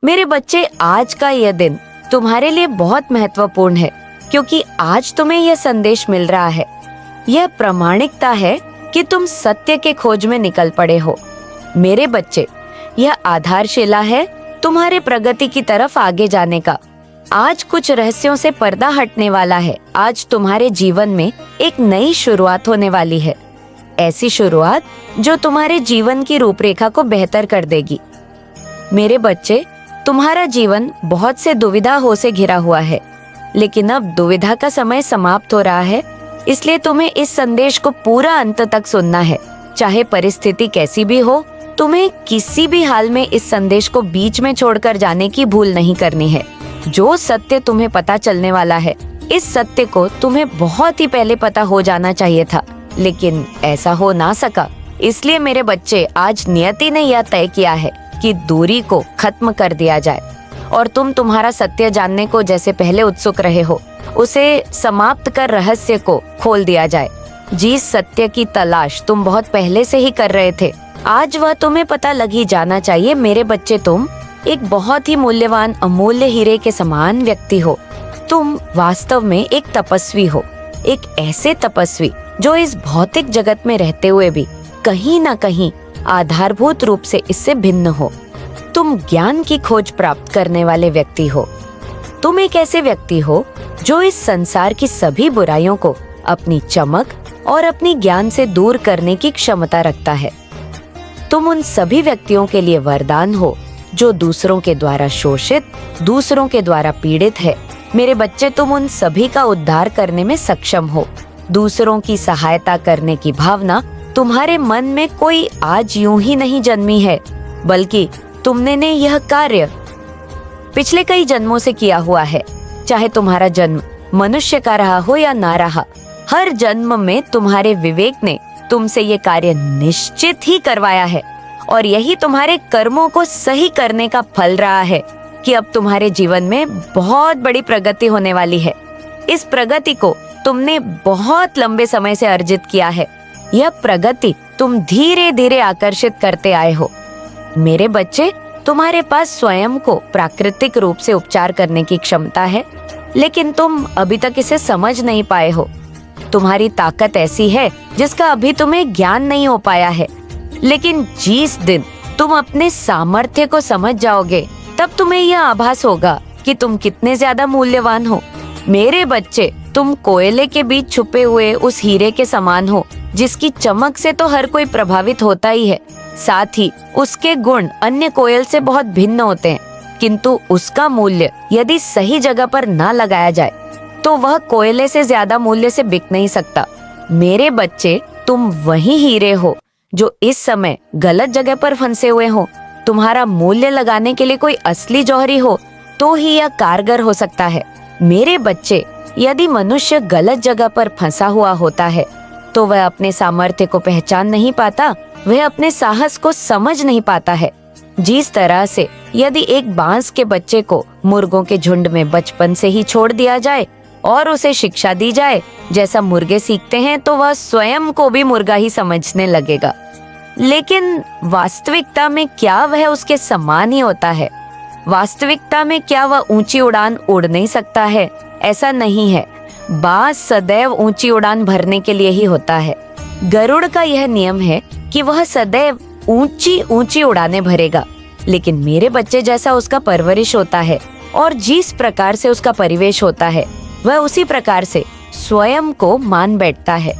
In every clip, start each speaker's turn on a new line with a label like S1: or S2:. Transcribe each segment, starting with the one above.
S1: मेरे बच्चे, आज का यह दिन तुम्हारे लिए बहुत महत्वपूर्ण है, क्योंकि आज तुम्हें यह संदेश मिल रहा है। यह प्रामाणिकता है कि तुम सत्य के खोज में निकल पड़े हो। मेरे बच्चे, यह आधारशिला है तुम्हारे प्रगति की तरफ आगे जाने का। आज कुछ रहस्यों से पर्दा हटने वाला है। आज तुम्हारे जीवन में एक नई शुरुआत होने वाली है, ऐसी शुरुआत जो तुम्हारे जीवन की रूपरेखा को बेहतर कर देगी। मेरे बच्चे, तुम्हारा जीवन बहुत से दुविधा हो से घिरा हुआ है, लेकिन अब दुविधा का समय समाप्त हो रहा है। इसलिए तुम्हें इस संदेश को पूरा अंत तक सुनना है। चाहे परिस्थिति कैसी भी हो, तुम्हें किसी भी हाल में इस संदेश को बीच में छोड़कर जाने की भूल नहीं करनी है। जो सत्य तुम्हें पता चलने वाला है, इस सत्य को तुम्हें बहुत ही पहले पता हो जाना चाहिए था, लेकिन ऐसा हो ना सका। इसलिए मेरे बच्चे, आज नियति ने यह तय किया है कि दूरी को खत्म कर दिया जाए और तुम तुम्हारा सत्य जानने को जैसे पहले उत्सुक रहे हो, उसे समाप्त कर रहस्य को खोल दिया जाए। जिस सत्य की तलाश तुम बहुत पहले से ही कर रहे थे, आज वह तुम्हें पता लग ही जाना चाहिए। मेरे बच्चे, तुम एक बहुत ही मूल्यवान अमूल्य हीरे के समान व्यक्ति हो। तुम वास्तव में एक तपस्वी हो, एक ऐसे तपस्वी जो इस भौतिक जगत में रहते हुए भी कहीं न कहीं आधारभूत रूप से इससे भिन्न हो। तुम ज्ञान की खोज प्राप्त करने वाले व्यक्ति हो। तुम एक ऐसे व्यक्ति हो जो इस संसार की सभी बुराइयों को अपनी चमक और अपनी ज्ञान से दूर करने की क्षमता रखता है। तुम उन सभी व्यक्तियों के लिए वरदान हो जो दूसरों के द्वारा शोषित, दूसरों के द्वारा पीड़ित है। मेरे बच्चे, तुम उन सभी का उद्धार करने में सक्षम हो। दूसरों की सहायता करने की भावना तुम्हारे मन में कोई आज यूं ही नहीं जन्मी है, बल्कि तुमने यह कार्य पिछले कई जन्मों से किया हुआ है। चाहे तुम्हारा जन्म मनुष्य का रहा हो या ना रहा, हर जन्म में तुम्हारे विवेक ने तुमसे ये कार्य निश्चित ही करवाया है, और यही तुम्हारे कर्मों को सही करने का फल रहा है कि अब तुम्हारे जीवन में बहुत बड़ी प्रगति होने वाली है। इस प्रगति को तुमने बहुत लंबे समय से अर्जित किया है। यह प्रगति तुम धीरे धीरे आकर्षित करते आए हो। मेरे बच्चे, तुम्हारे पास स्वयं को प्राकृतिक रूप से उपचार करने की क्षमता है, लेकिन तुम अभी तक इसे समझ नहीं पाए हो। तुम्हारी ताकत ऐसी है जिसका अभी तुम्हें ज्ञान नहीं हो पाया है, लेकिन जिस दिन तुम अपने सामर्थ्य को समझ जाओगे, तब तुम्हें यह आभास होगा कि तुम कितने ज्यादा मूल्यवान हो। मेरे बच्चे, तुम कोयले के बीच छुपे हुए उस हीरे के समान हो, जिसकी चमक से तो हर कोई प्रभावित होता ही है। साथ ही उसके गुण अन्य कोयल से बहुत भिन्न होते हैं, किंतु उसका मूल्य यदि सही जगह पर ना लगाया जाए तो वह कोयले से ज्यादा मूल्य से बिक नहीं सकता। मेरे बच्चे, तुम वही हीरे हो जो इस समय गलत जगह पर फंसे हुए हो। तुम्हारा मूल्य लगाने के लिए कोई असली जौहरी हो तो ही यह कारगर हो सकता है। मेरे बच्चे, यदि मनुष्य गलत जगह पर फंसा हुआ होता है तो वह अपने सामर्थ्य को पहचान नहीं पाता, वह अपने साहस को समझ नहीं पाता है। जिस तरह से यदि एक बांस के बच्चे को मुर्गों के झुंड में बचपन से ही छोड़ दिया जाए और उसे शिक्षा दी जाए जैसा मुर्गे सीखते हैं, तो वह स्वयं को भी मुर्गा ही समझने लगेगा। लेकिन वास्तविकता में क्या वह उसके समान ही होता है? वास्तविकता में क्या वह ऊंची उड़ान उड़ नहीं सकता है? ऐसा नहीं है। बाज सदैव ऊंची उड़ान भरने के लिए ही होता है। गरुड़ का यह नियम है कि वह सदैव ऊंची ऊंची उड़ानें भरेगा, लेकिन मेरे बच्चे, जैसा उसका परवरिश होता है और जिस प्रकार से उसका परिवेश होता है, वह उसी प्रकार से स्वयं को मान बैठता है।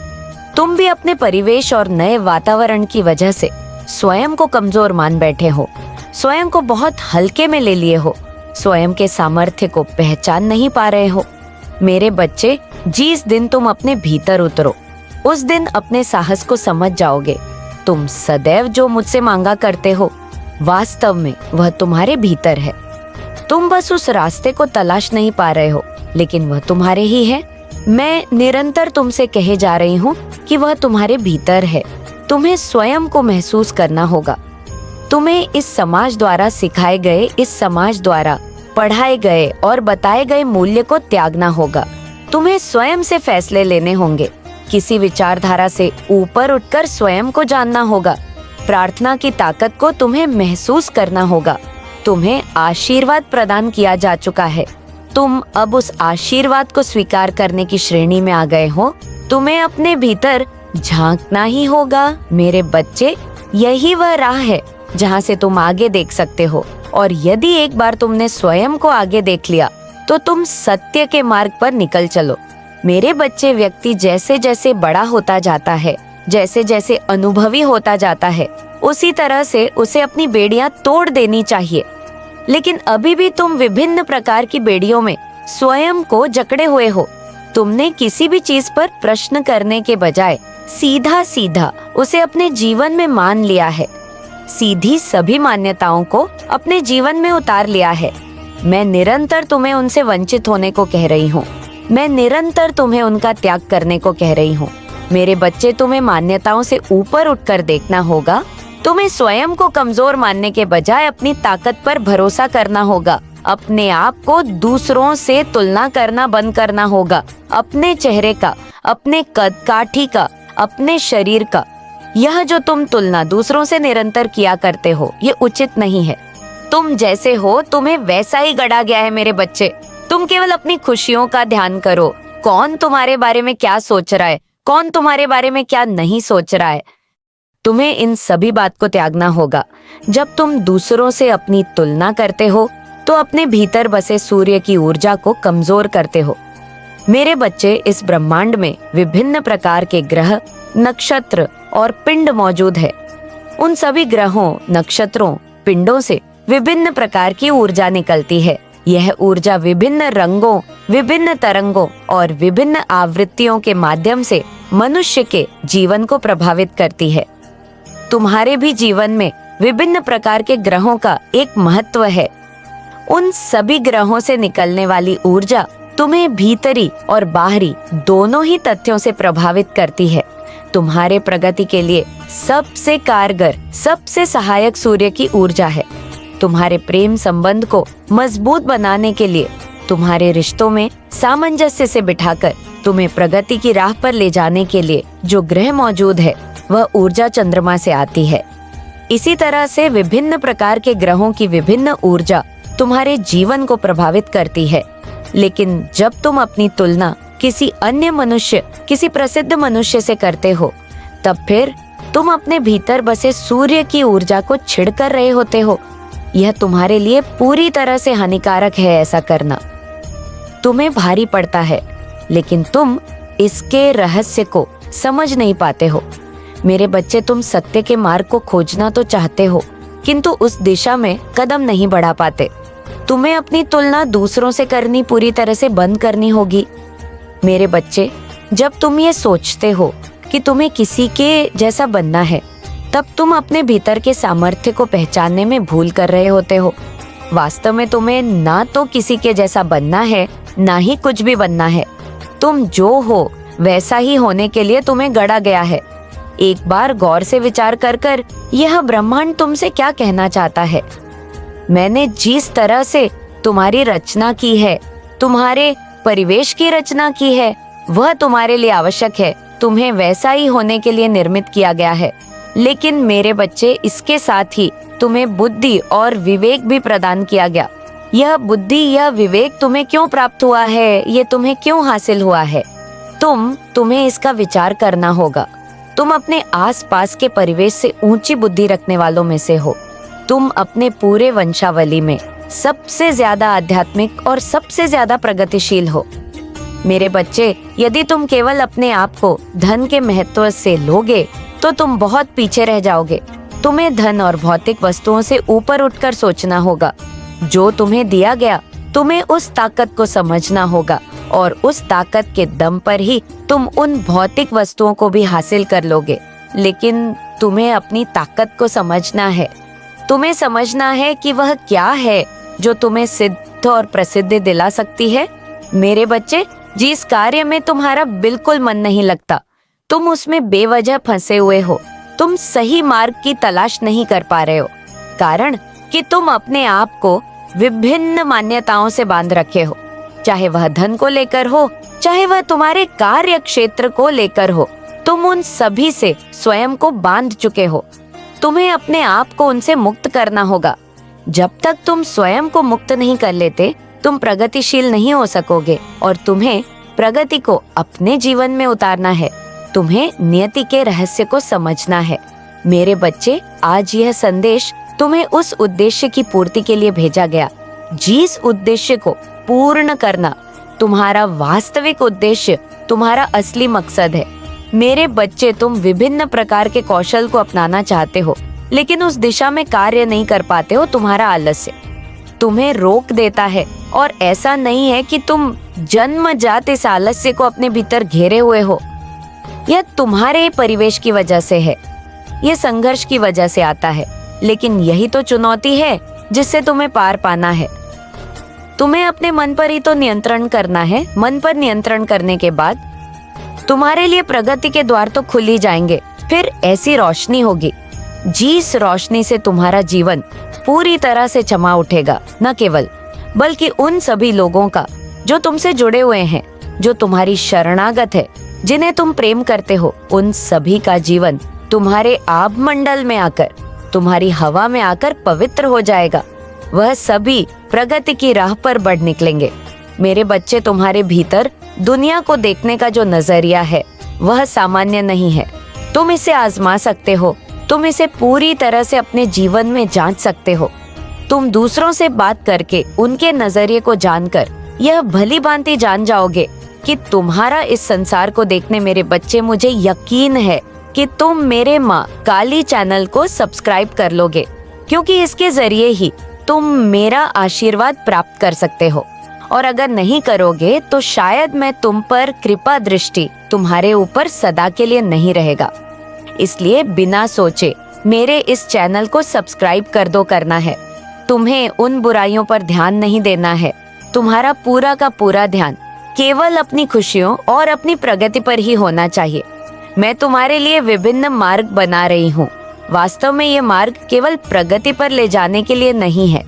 S1: तुम भी अपने परिवेश और नए वातावरण की वजह से स्वयं को कमजोर मान बैठे हो, स्वयं को बहुत हल्के में ले लिए हो, स्वयं के सामर्थ्य को पहचान नहीं पा रहे हो। मेरे बच्चे, जिस दिन तुम अपने भीतर उतरो, उस दिन अपने साहस को समझ जाओगे। तुम सदैव जो मुझसे मांगा करते हो, वास्तव में वह तुम्हारे भीतर है। तुम बस उस रास्ते को तलाश नहीं पा रहे हो, लेकिन वह तुम्हारे ही है। मैं निरंतर तुमसे कहे जा रही हूँ कि वह तुम्हारे भीतर है। तुम्हें स्वयं को महसूस करना होगा। तुम्हें इस समाज द्वारा सिखाए गए, इस समाज द्वारा पढ़ाए गए और बताए गए मूल्य को त्यागना होगा। तुम्हें स्वयं से फैसले लेने होंगे। किसी विचारधारा से ऊपर उठकर स्वयं को जानना होगा। प्रार्थना की ताकत को तुम्हें महसूस करना होगा। तुम्हें आशीर्वाद प्रदान किया जा चुका है। तुम अब उस आशीर्वाद को स्वीकार करने की श्रेणी में आ गए हो। तुम्हें अपने भीतर झांकना ही होगा मेरे बच्चे। यही वह राह है जहाँ से तुम आगे देख सकते हो। और यदि एक बार तुमने स्वयं को आगे देख लिया तो तुम सत्य के मार्ग पर निकल चलो। मेरे बच्चे, व्यक्ति जैसे जैसे बड़ा होता जाता है, जैसे जैसे अनुभवी होता जाता है, उसी तरह से उसे अपनी बेड़ियां तोड़ देनी चाहिए। लेकिन अभी भी तुम विभिन्न प्रकार की बेड़ियों में स्वयं को जकड़े हुए हो। तुमने किसी भी चीज पर प्रश्न करने के बजाय सीधा सीधा उसे अपने जीवन में मान लिया है। सीधी सभी मान्यताओं को अपने जीवन में उतार लिया है। मैं निरंतर तुम्हें उनसे वंचित होने को कह रही हूँ। मैं निरंतर तुम्हें उनका त्याग करने को कह रही हूँ। मेरे बच्चे, तुम्हें मान्यताओं से ऊपर उठकर देखना होगा। तुम्हें स्वयं को कमजोर मानने के बजाय अपनी ताकत पर भरोसा करना होगा। अपने आप को दूसरों से तुलना करना बंद करना होगा। अपने चेहरे का, अपने कद काठी का, अपने शरीर का। यह जो तुम तुलना दूसरों से निरंतर किया करते हो, ये उचित नहीं है। तुम जैसे हो तुम्हें वैसा ही गढ़ा गया है मेरे बच्चे। तुम केवल अपनी खुशियों का ध्यान करो। कौन तुम्हारे बारे में क्या सोच रहा है, कौन तुम्हारे बारे में क्या नहीं सोच रहा है। तुम्हें इन सभी बात को त्यागना होगा। जब तुम दूसरों से अपनी तुलना करते हो तो अपने भीतर बसे सूर्य की ऊर्जा को कमजोर करते हो। मेरे बच्चे, इस ब्रह्मांड में विभिन्न प्रकार के ग्रह, नक्षत्र और पिंड मौजूद है। उन सभी ग्रहों, नक्षत्रों, पिंडों से विभिन्न प्रकार की ऊर्जा निकलती है। यह ऊर्जा विभिन्न रंगों, विभिन्न तरंगों और विभिन्न आवृत्तियों के माध्यम से मनुष्य के जीवन को प्रभावित करती है। तुम्हारे भी जीवन में विभिन्न प्रकार के ग्रहों का एक महत्व है। उन सभी ग्रहों से निकलने वाली ऊर्जा तुम्हें भीतरी और बाहरी दोनों ही तथ्यों से प्रभावित करती है। तुम्हारे प्रगति के लिए सबसे कारगर, सबसे सहायक सूर्य की ऊर्जा है। तुम्हारे प्रेम संबंध को मजबूत बनाने के लिए, तुम्हारे रिश्तों में सामंजस्य से बिठाकर तुम्हें प्रगति की राह पर ले जाने के लिए जो ग्रह मौजूद है, वह ऊर्जा चंद्रमा से आती है। इसी तरह से विभिन्न प्रकार के ग्रहों की विभिन्न ऊर्जा तुम्हारे जीवन को प्रभावित करती है। लेकिन जब तुम अपनी तुलना किसी अन्य मनुष्य, किसी प्रसिद्ध मनुष्य से करते हो, तब फिर तुम अपने भीतर बसे सूर्य की ऊर्जा को छिड़ कर रहे होते हो। यह तुम्हारे लिए पूरी तरह से हानिकारक है ऐसा करना। तुम्हें भारी पड़ता है, लेकिन तुम इसके रहस्य को समझ नहीं पाते हो। मेरे बच्चे, तुम सत्य के मार्ग को खोजना तो चाहते हो, किंतु उस दिशा में कदम नहीं बढ़ा पाते। तुम्हें अपनी तुलना दूसरों से करनी पूरी तरह से बंद करनी होगी। मेरे बच्चे, जब तुम ये सोचते हो कि तुम्हें किसी के जैसा बनना है, तब तुम अपने भीतर के सामर्थ्य को पहचानने में भूल कर रहे होते हो। वास्तव में तुम्हें ना तो किसी के जैसा बनना है, ना ही कुछ भी बनना है। तुम जो हो वैसा ही होने के लिए तुम्हें गढ़ा गया है। एक बार गौर से विचार कर कर यह ब्रह्मांड तुमसे क्या कहना चाहता है। मैंने जिस तरह से तुम्हारी रचना की है, तुम्हारे परिवेश की रचना की है, वह तुम्हारे लिए आवश्यक है। तुम्हें वैसा ही होने के लिए निर्मित किया गया है। लेकिन मेरे बच्चे, इसके साथ ही तुम्हें बुद्धि और विवेक भी प्रदान किया गया। यह बुद्धि, यह विवेक तुम्हें क्यों प्राप्त हुआ है, ये तुम्हें क्यों हासिल हुआ है, तुम्हें इसका विचार करना होगा। तुम अपने आसपास के परिवेश से ऊंची बुद्धि रखने वालों में से हो। तुम अपने पूरे वंशावली में सबसे ज्यादा आध्यात्मिक और सबसे ज्यादा प्रगतिशील हो। मेरे बच्चे, यदि तुम केवल अपने आप को धन के महत्व से लोगे तो तुम बहुत पीछे रह जाओगे। तुम्हें धन और भौतिक वस्तुओं से ऊपर उठकर सोचना होगा। जो तुम्हें दिया गया, तुम्हें उस ताकत को समझना होगा और उस ताकत के दम पर ही तुम उन भौतिक वस्तुओं को भी हासिल कर लोगे। लेकिन तुम्हें अपनी ताकत को समझना है। तुम्हें समझना है कि वह क्या है जो तुम्हें सिद्ध और प्रसिद्ध दिला सकती है। मेरे बच्चे, जिस कार्य में तुम्हारा बिल्कुल मन नहीं लगता, तुम उसमें बेवजह फंसे हुए हो। तुम सही मार्ग की तलाश नहीं कर पा रहे हो, कारण कि तुम अपने आप को विभिन्न मान्यताओं से बांध रखे हो। चाहे वह धन को लेकर हो, चाहे वह तुम्हारे कार्य क्षेत्र को लेकर हो, तुम उन सभी से स्वयं को बांध चुके हो। तुम्हें अपने आप को उनसे मुक्त करना होगा। जब तक तुम स्वयं को मुक्त नहीं कर लेते, तुम प्रगतिशील नहीं हो सकोगे और तुम्हें प्रगति को अपने जीवन में उतारना है। तुम्हें नियति के रहस्य को समझना है। मेरे बच्चे, आज यह संदेश तुम्हें उस उद्देश्य की पूर्ति के लिए भेजा गया। जिस उद्देश्य को पूर्ण करना तुम्हारा वास्तविक उद्देश्य, तुम्हारा असली मकसद है। मेरे बच्चे, तुम विभिन्न प्रकार के कौशल को अपनाना चाहते हो, लेकिन उस दिशा में कार्य नहीं कर पाते हो। तुम्हारा आलस्य तुम्हें रोक देता है, और ऐसा नहीं है कि तुम जन्मजात इस आलस्य को अपने भीतर घेरे हुए हो। यह तुम्हारे परिवेश की वजह से है, यह संघर्ष की वजह से आता है, लेकिन यही तो चुनौती है जिससे तुम्हें पार पाना है। तुम्हें अपने मन पर ही तो नियंत्रण करना है। मन पर नियंत्रण करने के बाद तुम्हारे लिए प्रगति के द्वार तो खुल ही जाएंगे। फिर ऐसी रोशनी होगी जिस रोशनी से तुम्हारा जीवन पूरी तरह से चमा उठेगा। न केवल, बल्कि उन सभी लोगों का जो तुमसे जुड़े हुए हैं, जो तुम्हारी शरणागत है, जिन्हें तुम प्रेम करते हो, उन सभी का जीवन तुम्हारे आभ मंडल में आकर, तुम्हारी हवा में आकर पवित्र हो जाएगा। वह सभी प्रगति की राह पर बढ़ निकलेंगे। मेरे बच्चे, तुम्हारे भीतर दुनिया को देखने का जो नजरिया है वह सामान्य नहीं है। तुम इसे आजमा सकते हो, तुम इसे पूरी तरह से अपने जीवन में जांच सकते हो। तुम दूसरों से बात करके उनके नजरिए को जानकर यह भली भांति जान जाओगे कि तुम्हारा इस संसार को देखने, मेरे बच्चे, मुझे यकीन है कि तुम मेरे माँ काली चैनल को सब्सक्राइब कर लोगे, क्योंकि इसके जरिए ही तुम मेरा आशीर्वाद प्राप्त कर सकते हो। और अगर नहीं करोगे तो शायद मैं तुम पर कृपा दृष्टि तुम्हारे ऊपर सदा के लिए नहीं रहेगा। इसलिए बिना सोचे मेरे इस चैनल को सब्सक्राइब कर दो करना है। तुम्हें उन बुराइयों पर ध्यान नहीं देना है। तुम्हारा पूरा का पूरा ध्यान केवल अपनी खुशियों और अपनी प्रगति पर ही होना चाहिए। मैं तुम्हारे लिए विभिन्न मार्ग बना रही हूँ। वास्तव में ये मार्ग केवल प्रगति पर ले जाने के लिए नहीं है।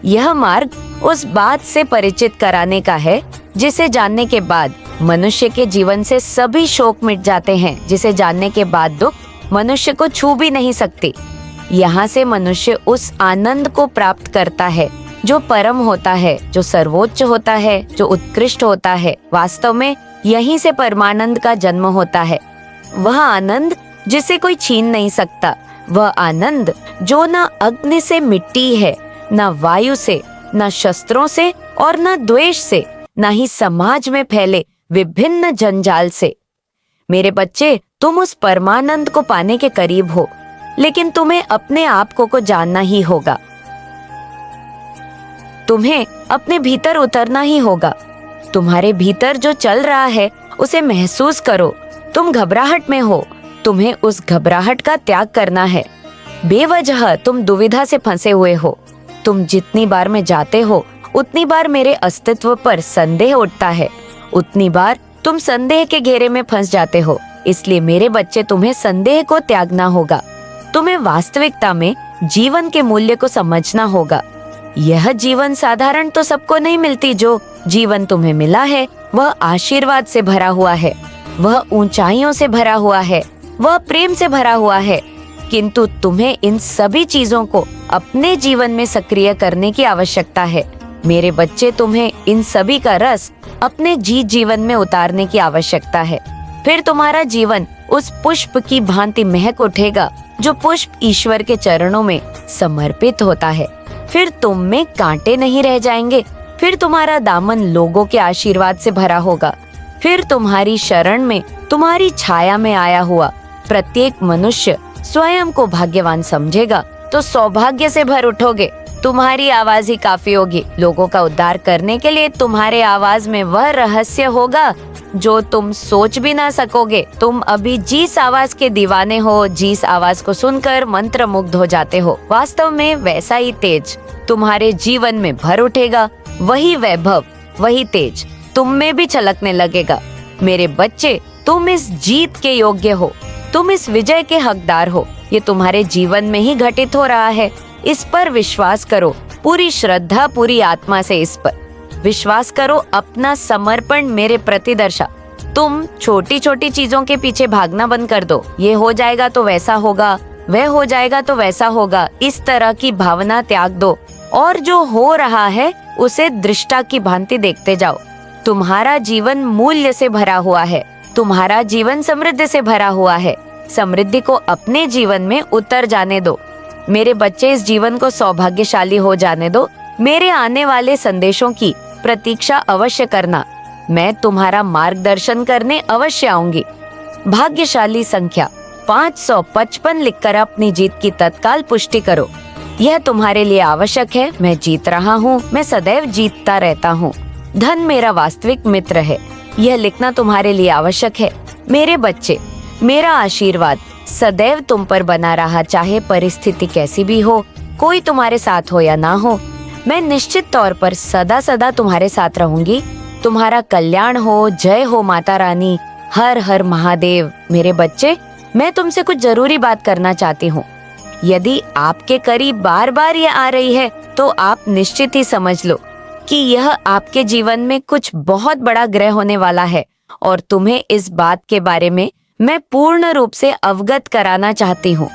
S1: यह मार्ग उस बात से परिचित कराने का है जिसे जानने के बाद मनुष्य के जीवन से सभी शोक मिट जाते हैं, जिसे जानने के बाद दुख मनुष्य को छू भी नहीं सकती। यहाँ से मनुष्य उस आनंद को प्राप्त करता है जो परम होता है, जो सर्वोच्च होता है, जो उत्कृष्ट होता है। वास्तव में यहीं से परमानंद का जन्म होता है। वह आनंद जिसे कोई छीन नहीं सकता, वह आनंद जो न अग्नि से मिट्टी है, न वायु से, न शस्त्रों से और न द्वेष से, न ही समाज में फैले विभिन्न जंजाल से। मेरे बच्चे, तुम उस परमानंद को पाने के करीब हो, लेकिन तुम्हें अपने आप को जानना ही होगा। तुम्हें अपने भीतर उतरना ही होगा। तुम्हारे भीतर जो चल रहा है उसे महसूस करो। तुम घबराहट में हो, तुम्हें उस घबराहट का त्याग करना है। बेवजह तुम दुविधा से फंसे हुए हो। तुम जितनी बार में जाते हो उतनी बार मेरे अस्तित्व पर संदेह उठता है, उतनी बार तुम संदेह के घेरे में फंस जाते हो। इसलिए मेरे बच्चे, तुम्हें संदेह को त्यागना होगा। तुम्हें वास्तविकता में जीवन के मूल्य को समझना होगा। यह जीवन साधारण तो सबको नहीं मिलती। जो जीवन तुम्हें मिला है वह आशीर्वाद से भरा हुआ है, वह ऊंचाइयों से भरा हुआ है, वह प्रेम से भरा हुआ है। किंतु तुम्हें इन सभी चीजों को अपने जीवन में सक्रिय करने की आवश्यकता है। मेरे बच्चे, तुम्हें इन सभी का रस अपने जीवन में उतारने की आवश्यकता है। फिर तुम्हारा जीवन उस पुष्प की भांति महक उठेगा जो पुष्प ईश्वर के चरणों में समर्पित होता है। फिर तुम में कांटे नहीं रह जाएंगे। फिर तुम्हारा दामन लोगों के आशीर्वाद से भरा होगा। फिर तुम्हारी शरण में, तुम्हारी छाया में आया हुआ प्रत्येक मनुष्य स्वयं को भाग्यवान समझेगा तो सौभाग्य से भर उठोगे। तुम्हारी आवाज ही काफी होगी। लोगों का उद्धार करने के लिए तुम्हारे आवाज में वह रहस्य होगा जो तुम सोच भी ना सकोगे। तुम अभी जिस आवाज के दीवाने हो, जिस आवाज को सुनकर मंत्र मुग्ध हो जाते हो, वास्तव में वैसा ही तेज तुम्हारे जीवन में भर उठेगा। वही वैभव, वही तेज तुम में भी छलकने लगेगा। मेरे बच्चे, तुम इस जीत के योग्य हो, तुम इस विजय के हकदार हो। ये तुम्हारे जीवन में ही घटित हो रहा है। इस पर विश्वास करो, पूरी श्रद्धा, पूरी आत्मा से इस पर विश्वास करो। अपना समर्पण मेरे प्रति दर्शा। तुम छोटी छोटी चीजों के पीछे भागना बंद कर दो। ये हो जाएगा तो वैसा होगा, वह हो जाएगा तो वैसा होगा, इस तरह की भावना त्याग दो और जो हो रहा है उसे दृष्टा की भांति देखते जाओ। तुम्हारा जीवन मूल्य से भरा हुआ है, तुम्हारा जीवन समृद्धि से भरा हुआ है। समृद्धि को अपने जीवन में उतर जाने दो। मेरे बच्चे, इस जीवन को सौभाग्यशाली हो जाने दो। मेरे आने वाले संदेशों की प्रतीक्षा अवश्य करना। मैं तुम्हारा मार्गदर्शन करने अवश्य आऊंगी। भाग्यशाली संख्या 555 लिखकर अपनी जीत की तत्काल पुष्टि करो। यह तुम्हारे लिए आवश्यक है। मैं जीत रहा हूँ, मैं सदैव जीतता रहता हूँ। धन मेरा वास्तविक मित्र है। यह लिखना तुम्हारे लिए आवश्यक है। मेरे बच्चे, मेरा आशीर्वाद सदैव तुम पर बना रहा, चाहे परिस्थिति कैसी भी हो, कोई तुम्हारे साथ हो या ना हो। मैं निश्चित तौर पर सदा सदा तुम्हारे साथ रहूंगी। तुम्हारा कल्याण हो। जय हो माता रानी। हर हर महादेव। मेरे बच्चे, मैं तुमसे कुछ जरूरी बात करना चाहती हूँ। यदि आपके करीब बार बार ये आ रही है तो आप निश्चित ही समझ लो कि यह आपके जीवन में कुछ बहुत बड़ा ग्रह होने वाला है और तुम्हें इस बात के बारे में मैं पूर्ण रूप से अवगत कराना चाहती हूँ।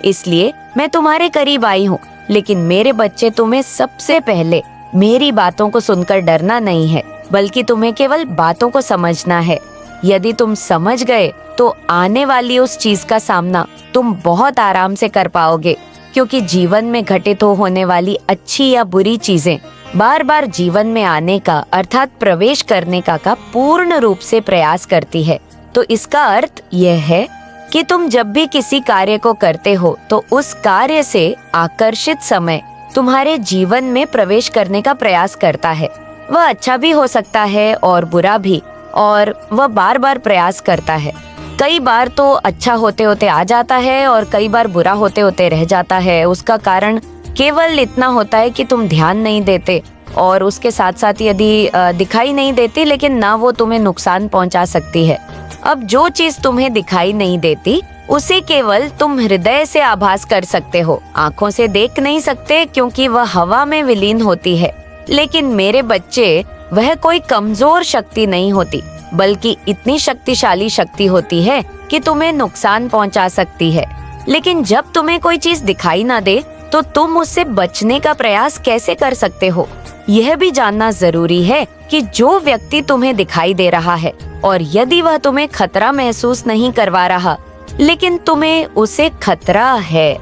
S1: इसलिए मैं तुम्हारे करीब आई हूँ। लेकिन मेरे बच्चे, तुम्हें सबसे पहले मेरी बातों को सुनकर डरना नहीं है, बल्कि तुम्हें केवल बातों को समझना है। यदि तुम समझ गए तो आने वाली उस चीज का सामना तुम बहुत आराम से कर पाओगे, क्योंकि जीवन में घटित होने वाली अच्छी या बुरी चीजें बार बार जीवन में आने का अर्थात प्रवेश करने का पूर्ण रूप से प्रयास करती है। तो इसका अर्थ यह है कि तुम जब भी किसी कार्य को करते हो तो उस कार्य से आकर्षित समय तुम्हारे जीवन में प्रवेश करने का प्रयास करता है। वह अच्छा भी हो सकता है और बुरा भी, और वह बार बार प्रयास करता है। कई बार तो अच्छा होते होते आ जाता है और कई बार बुरा होते होते रह जाता है। उसका कारण केवल इतना होता है कि तुम ध्यान नहीं देते, और उसके साथ साथ यदि दिखाई नहीं देती, लेकिन ना वो तुम्हें नुकसान पहुंचा सकती है। अब जो चीज तुम्हें दिखाई नहीं देती उसे केवल तुम हृदय से आभास कर सकते हो, आंखों से देख नहीं सकते क्योंकि वह हवा में विलीन होती है। लेकिन मेरे बच्चे, वह कोई कमजोर शक्ति नहीं होती, बल्कि इतनी शक्तिशाली शक्ति होती है कि तुम्हें नुकसान पहुंचा सकती है। लेकिन जब तुम्हें कोई चीज दिखाई ना दे तो तुम उससे बचने का प्रयास कैसे कर सकते हो? यह भी जानना जरूरी है कि जो व्यक्ति तुम्हें दिखाई दे रहा है और यदि वह तुम्हें खतरा महसूस नहीं करवा रहा, लेकिन तुम्हें उसे खतरा है,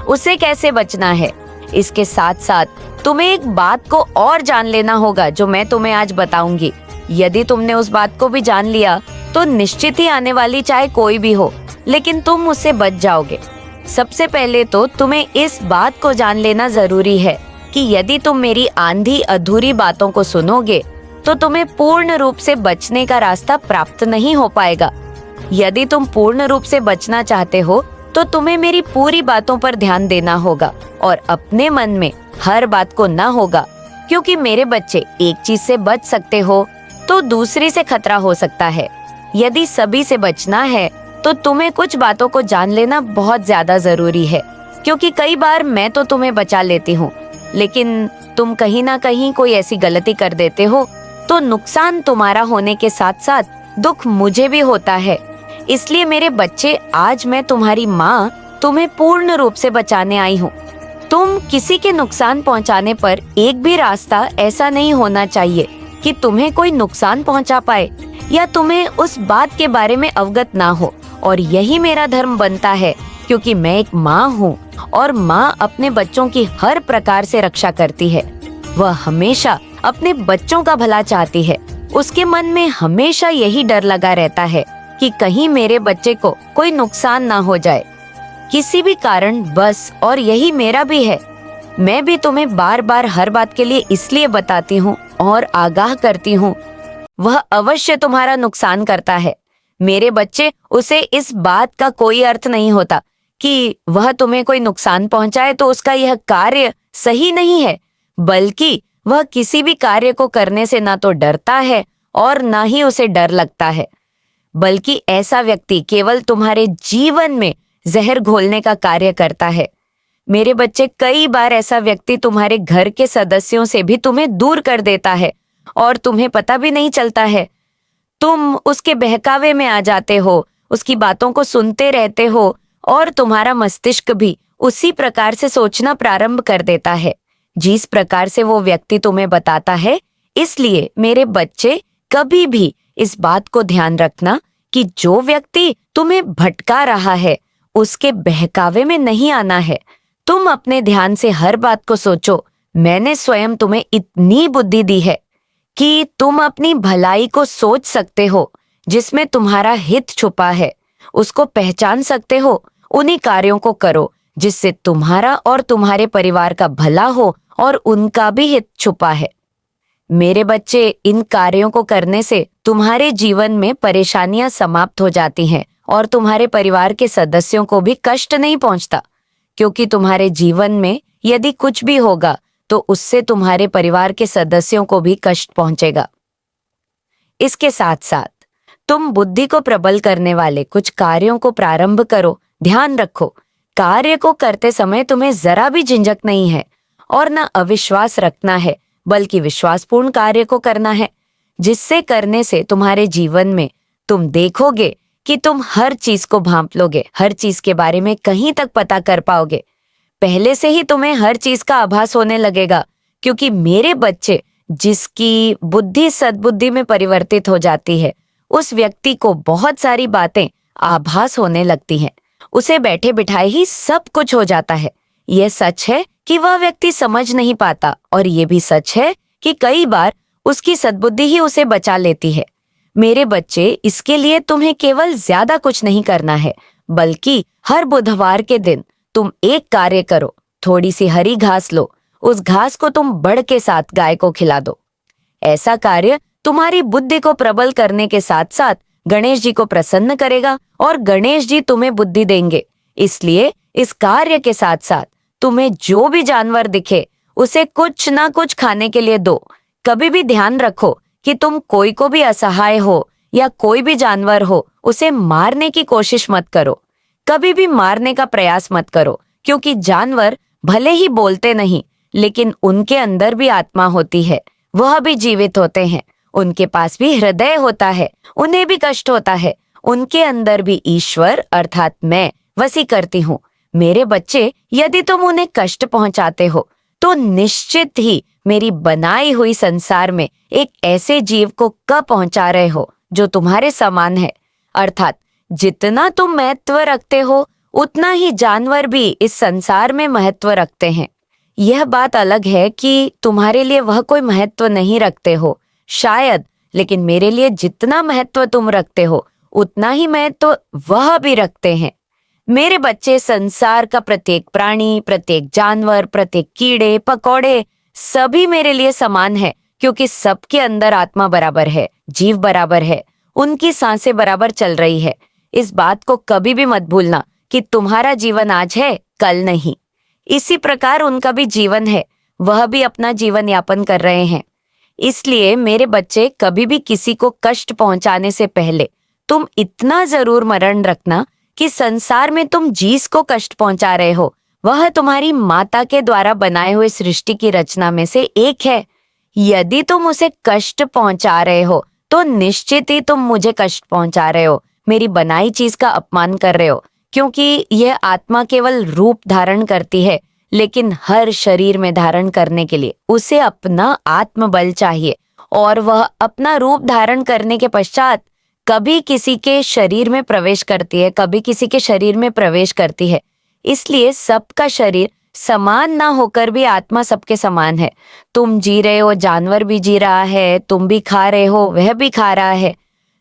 S1: उसे कैसे बचना है? इसके साथ साथ तुम्हें एक बात को और जान लेना होगा जो मैं तुम्हें आज बताऊंगी। यदि तुमने उस बात को भी जान लिया तो निश्चित ही आने वाली चाहे कोई भी हो, लेकिन तुम उससे बच जाओगे। सबसे पहले तो तुम्हें इस बात को जान लेना जरूरी है कि यदि तुम मेरी आंधी अधूरी बातों को सुनोगे तो तुम्हें पूर्ण रूप से बचने का रास्ता प्राप्त नहीं हो पाएगा। यदि तुम पूर्ण रूप से बचना चाहते हो तो तुम्हें मेरी पूरी बातों पर ध्यान देना होगा और अपने मन में हर बात को ना होगा, क्योंकि मेरे बच्चे, एक चीज से बच सकते हो तो दूसरी से खतरा हो सकता है। यदि सभी से बचना है तो तुम्हें कुछ बातों को जान लेना बहुत ज्यादा जरूरी है, क्योंकि कई बार मैं तो तुम्हें बचा लेती हूँ, लेकिन तुम कहीं ना कहीं कोई ऐसी गलती कर देते हो तो नुकसान तुम्हारा होने के साथ साथ दुख मुझे भी होता है। इसलिए मेरे बच्चे, आज मैं तुम्हारी माँ तुम्हें पूर्ण रूप से बचाने आई हूँ। तुम किसी के नुकसान पहुँचाने पर एक भी रास्ता ऐसा नहीं होना चाहिए कि तुम्हें कोई नुकसान पहुँचा पाए या तुम्हें उस बात के बारे में अवगत ना हो। और यही मेरा धर्म बनता है, क्योंकि मैं एक माँ हूँ और माँ अपने बच्चों की हर प्रकार से रक्षा करती है। वह हमेशा अपने बच्चों का भला चाहती है। उसके मन में हमेशा यही डर लगा रहता है कि कहीं मेरे बच्चे को कोई नुकसान ना हो जाए किसी भी कारण बस। और यही मेरा भी है। मैं भी तुम्हें बार बार हर बात के लिए इसलिए बताती हूँ और आगाह करती हूँ, वह अवश्य तुम्हारा नुकसान करता है। मेरे बच्चे, उसे इस बात का कोई अर्थ नहीं होता कि वह तुम्हें कोई नुकसान पहुंचाए तो उसका यह कार्य सही नहीं है, बल्कि वह किसी भी कार्य को करने से ना तो डरता है और ना ही उसे डर लगता है, बल्कि ऐसा व्यक्ति केवल तुम्हारे जीवन में जहर घोलने का कार्य करता है। मेरे बच्चे, कई बार ऐसा व्यक्ति तुम्हारे घर के सदस्यों से भी तुम्हें दूर कर देता है और तुम्हें पता भी नहीं चलता है। तुम उसके बहकावे में आ जाते हो, उसकी बातों को सुनते रहते हो और तुम्हारा मस्तिष्क भी उसी प्रकार से सोचना प्रारंभ कर देता है जिस प्रकार से वो व्यक्ति तुम्हें बताता है। इसलिए मेरे बच्चे, कभी भी इस बात को ध्यान रखना कि जो व्यक्ति तुम्हें भटका रहा है उसके बहकावे में नहीं आना है। तुम अपने ध्यान से हर बात को सोचो, मैंने स्वयं तुम्हें इतनी बुद्धि दी है कि तुम अपनी भलाई को सोच सकते हो जिसमें तुम्हारा हित छुपा है, उसको पहचान सकते हो। उन्हीं कार्यों को करो जिससे तुम्हारा और तुम्हारे परिवार का भला हो और उनका भी हित छुपा है। मेरे बच्चे, इन कार्यों को करने से तुम्हारे जीवन में परेशानियां समाप्त हो जाती हैं और तुम्हारे परिवार के सदस्यों को भी कष्ट नहीं पहुंचता, क्योंकि तुम्हारे जीवन में यदि कुछ भी होगा तो उससे तुम्हारे परिवार के सदस्यों को भी कष्ट पहुंचेगा। इसके साथ साथ तुम बुद्धि को प्रबल करने वाले कुछ कार्यों को प्रारंभ करो। ध्यान रखो, कार्य को करते समय तुम्हें जरा भी झिझक नहीं है और न अविश्वास रखना है, बल्कि विश्वासपूर्ण कार्य को करना है, जिससे करने से तुम्हारे जीवन में तुम देखोगे कि तुम हर चीज को भांप लोगे, हर चीज के बारे में कहीं तक पता कर पाओगे। पहले से ही तुम्हें हर चीज का आभास होने लगेगा, क्योंकि मेरे बच्चे, जिसकी बुद्धि सद्बुद्धि में परिवर्तित हो जाती है, उस व्यक्ति को बहुत सारी बातें आभास होने लगती हैं। उसे बैठे बिठाए ही सब कुछ हो जाता है। यह सच है कि वह व्यक्ति समझ नहीं पाता, और ये भी सच है कि कई बार उसकी सद्बुद्धि ही उसे बचा लेती है। मेरे बच्चे, इसके लिए तुम्हें केवल ज्यादा कुछ नहीं करना है, बल्कि हर बुधवार के दिन तुम एक कार्य करो। थोड़ी सी हरी घास लो, उस घास को तुम बढ़ के साथ गाय को खिला दो। ऐसा कार्य तुम्हारी बुद्धि को प्रबल करने के साथ साथ गणेश जी को प्रसन्न करेगा और गणेश जी तुम्हें बुद्धि देंगे। इसलिए इस कार्य के साथ साथ तुम्हें जो भी जानवर दिखे उसे कुछ ना कुछ खाने के लिए दो। कभी भी ध्यान रखो कि तुम कोई को भी असहाय हो या कोई भी जानवर हो, उसे मारने की कोशिश मत करो। कभी भी मारने का प्रयास मत करो, क्योंकि जानवर भले ही बोलते नहीं, लेकिन उनके अंदर भी आत्मा होती है, वह भी जीवित होते हैं, उनके पास भी हृदय होता है, उन्हें भी कष्ट होता है, उनके अंदर भी ईश्वर अर्थात मैं वसी करती हूँ। मेरे बच्चे, यदि तुम उन्हें कष्ट पहुंचाते हो तो निश्चित ही मेरी बनाई हुई संसार में एक ऐसे जीव को कब पहुंचा रहे हो जो तुम्हारे समान है। अर्थात जितना तुम महत्व रखते हो उतना ही जानवर भी इस संसार में महत्व रखते हैं। यह बात अलग है कि तुम्हारे लिए वह कोई महत्व नहीं रखते हो शायद, लेकिन मेरे लिए जितना महत्व तुम रखते हो उतना ही महत्व वह भी रखते हैं। मेरे बच्चे, संसार का प्रत्येक प्राणी, प्रत्येक जानवर, प्रत्येक कीड़े पकौड़े सभी मेरे लिए समान है, क्योंकि सबके अंदर आत्मा बराबर है, जीव बराबर है, उनकी सांसें बराबर चल रही है। इस बात को कभी भी मत भूलना कि तुम्हारा जीवन आज है, कल नहीं। इसी प्रकार उनका भी जीवन है, वह भी अपना जीवन यापन कर रहे हैं। इसलिए मेरे बच्चे, कभी भी किसी को कष्ट पहुंचाने से पहले तुम इतना जरूर स्मरण रखना कि संसार में तुम जिस को कष्ट पहुंचा रहे हो वह तुम्हारी माता के द्वारा बनाए हुए सृष्टि की रचना में से एक है। यदि तुम उसे कष्ट पहुंचा रहे हो तो निश्चित ही तुम मुझे कष्ट पहुंचा रहे हो, मेरी बनाई चीज का अपमान कर रहे हो, क्योंकि यह आत्मा केवल रूप धारण करती है, लेकिन हर शरीर में धारण करने के लिए उसे अपना आत्मबल चाहिए, और वह अपना रूप धारण करने के पश्चात कभी किसी के शरीर में प्रवेश करती है, कभी किसी के शरीर में प्रवेश करती है। इसलिए सबका शरीर समान ना होकर भी आत्मा सबके समान है। तुम जी रहे हो, जानवर भी जी रहा है, तुम भी खा रहे हो, वह भी खा रहा है,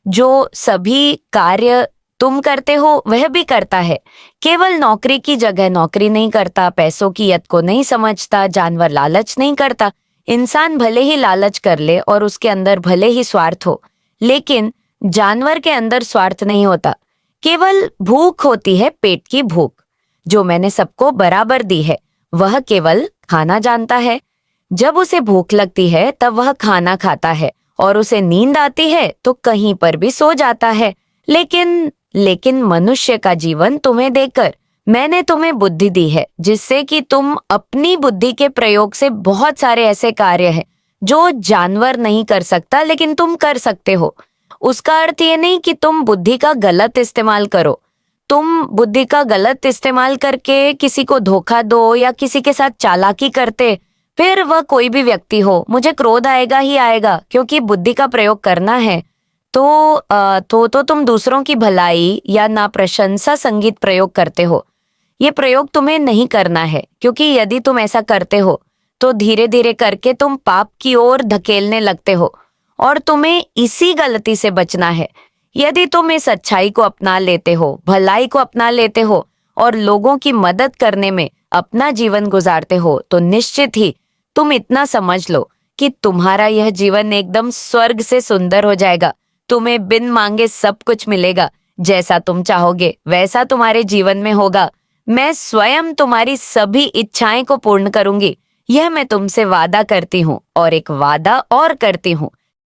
S1: जो सभी कार्य तुम करते हो वह भी करता है। केवल नौकरी की जगह नौकरी नहीं करता, पैसों की यत को नहीं समझता, जानवर लालच नहीं करता। इंसान भले ही लालच कर ले और उसके अंदर भले ही स्वार्थ हो, लेकिन जानवर के अंदर स्वार्थ नहीं होता, केवल भूख होती है, पेट की भूख, जो मैंने सबको बराबर दी है। वह केवल खाना जानता है। जब उसे भूख लगती है तब वह खाना खाता है, और उसे नींद आती है तो कहीं पर भी सो जाता है। लेकिन मनुष्य का जीवन तुम्हें देकर मैंने तुम्हें बुद्धि दी है, जिससे कि तुम अपनी बुद्धि के प्रयोग से बहुत सारे ऐसे कार्य हैं जो जानवर नहीं कर सकता, लेकिन तुम कर सकते हो। उसका अर्थ ये नहीं कि तुम बुद्धि का गलत इस्तेमाल करो, तुम बुद्धि का गलत इस्तेमाल करके किसी को धोखा दो या किसी के साथ चालाकी करते, फिर वह कोई भी व्यक्ति हो, मुझे क्रोध आएगा ही आएगा, क्योंकि बुद्धि का प्रयोग करना है। तो तुम दूसरों की भलाई या ना प्रशंसा संगीत प्रयोग करते हो। ये प्रयोग तुम्हें नहीं करना है, क्योंकि यदि तुम ऐसा करते हो तो धीरे धीरे करके तुम पाप की ओर धकेलने लगते हो, और तुम्हें इसी गलती से बचना है। यदि तुम इस अच्छाई को अपना लेते हो, भलाई को अपना लेते हो और लोगों की मदद करने में अपना जीवन गुजारते हो, तो निश्चित ही तुम इतना समझ लो कि तुम्हारा यह जीवन एकदम स्वर्ग से सुंदर हो जाएगा। तुम्हें बिन मांगे सब कुछ मिलेगा। जैसा तुम चाहोगे वैसा तुम्हारे जीवन में होगा। मैं स्वयं तुम्हारी सभी इच्छाएं को पूर्ण करूंगी, यह मैं तुमसे वादा करती हूँ। और एक वादा और करती हूँ